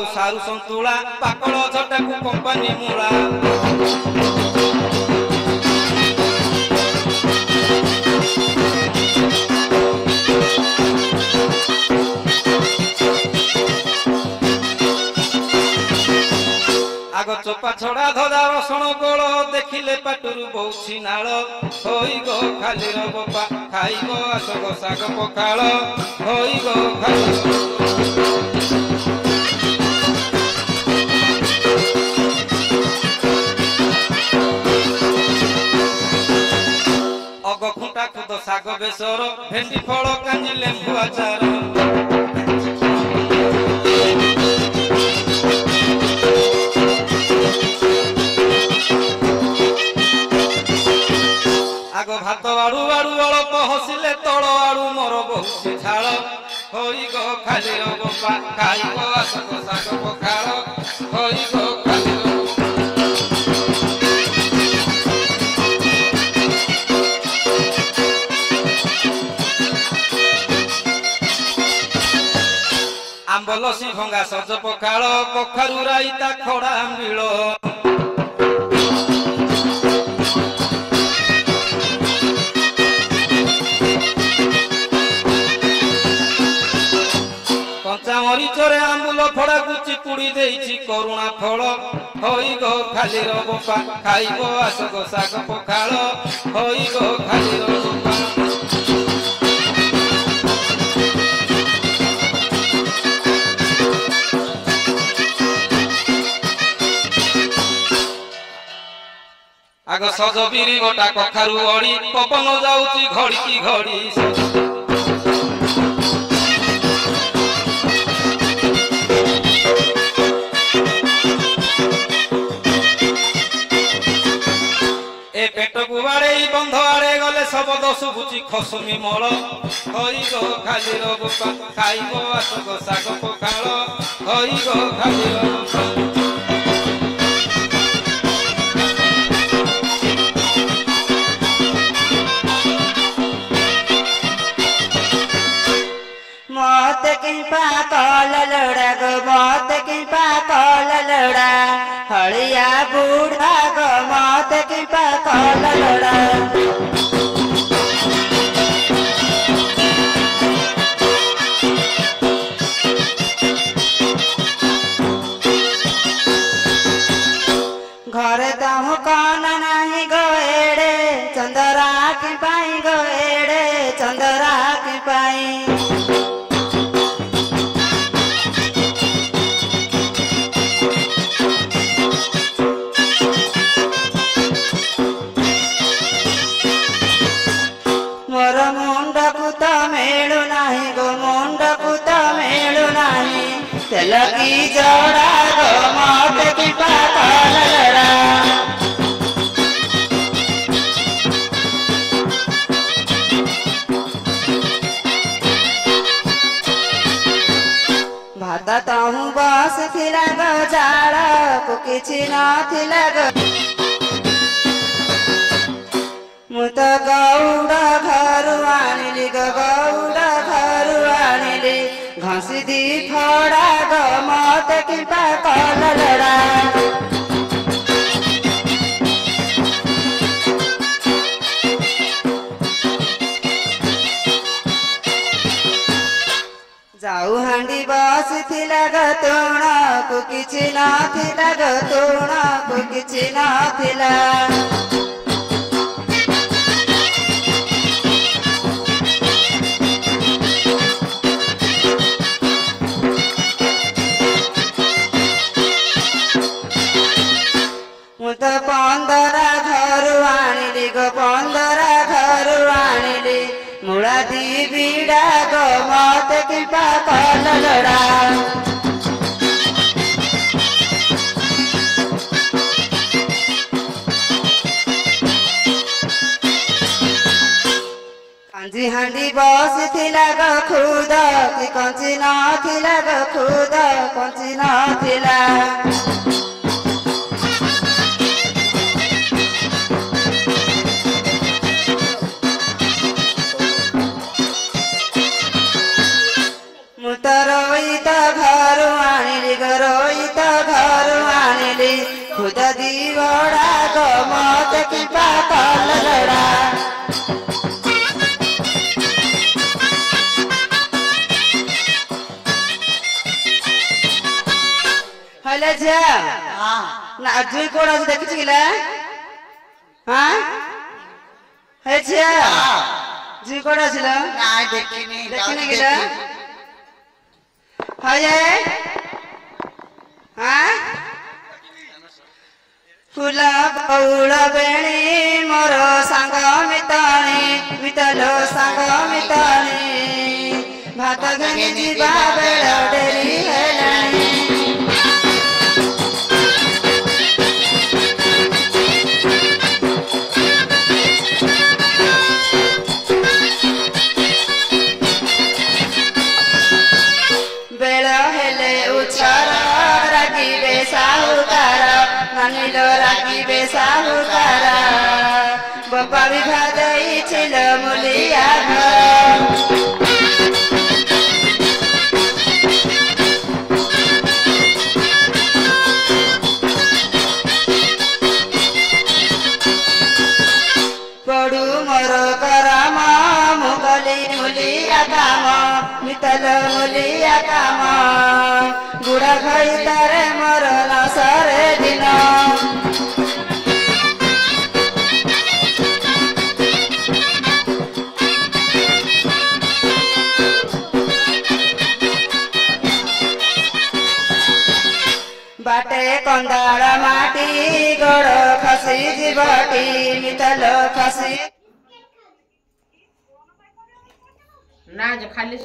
आलू सारू संतुला पाकल झटा को कंपनी मूला आग चोपा छड़ा धदा रसण गोल देखिले पाटुरु बहुछि नाल होई गो खाली रबपा खाइबो आसग साग पखाल होई गो खाली अग खुंटा खुद साग बेसर भेंडी फल कांजी लेंबु आचार आग भात बाड़ू बाड़ू अल्प हसिले तल आड़ू मोर बहुछि झाल होई गो खाली रबपा खाइबो आसग साग पखाल होई गो खाली आंबलसी भंगा सज पखाल कखारू राईता खड़ा आंबिल कंचा मरीचरे आंबुल फड़ा गुची पुड़ी देइछि करुणा फल होई गो खाली रबपा खाइबो आसग साग पखाल होई गो खाली रबपा आग सज बिरी गोटा कखारू अड़ी पवन जाउची घड़ी की घड़ी ए पेट को बाड़े बंध आड़े गले शब्द शुभुची खसुमी मल होई गो खाली रबपा खाइबो आसग साग पखाल होई गो खाली रबपा मत की पाकल लड़ा गो मत की पाकल लड़ा हलिया बूढ़ा गो मत की पाकल लड़ा घर दहु कौन नहीं गोएड़े चंदरा की पाई गोएड़े चंदरा की पाई मोर मुंड को तो मेलु नहीं गो मुंड को तो मेलु नहीं तेल की जोड़ा गो मत की पाकल लड़ा भात तहु बस थिला गो जाड़ को किछि न थिला गो मु तो गौड़ घरु आनिली गो गौड़ घरु आनिली घसी दी फड़ा गो मत की पाकल लड़ा जाऊ हांडी बस थिला गो तुण को किछि न थिला गो तुण को किछि न थिला तो 15 घरु आनिली गो 15 घरु आनिली मुड़ा दी बीड़ा गो मत की पाकल लड़ा कांजी हांडी बस थिला गो खुद कि कंची न थिला गो खुद कंची न थिला रोई तो घर आनिली गो देखी पाकल लोड़ा हेले झिया ना दुई कोड़ा देखी गिला हाँ हे झिया दुई कोड़ा छिल নাই দেখিনি देखी गिला हाय हाँ फूल बौल बेणी मोर सांग मिताणी मितलो सांग मिताणी भात घनी जीवा बेल डेरी हेलाणी बेल हेले उछर राखिबे साहुकार मानिलो राखिबे साहुकार बापा विभा देइछिल मुलिया घर पडू मोर करम मुगली मुलिया काम मितल मुलिया काम गुड़ा खाई तारे मोर नसरे दिन बाटे कंदाड़ माटी गोड़ खसी जीवटी मितल खसी না যে খালি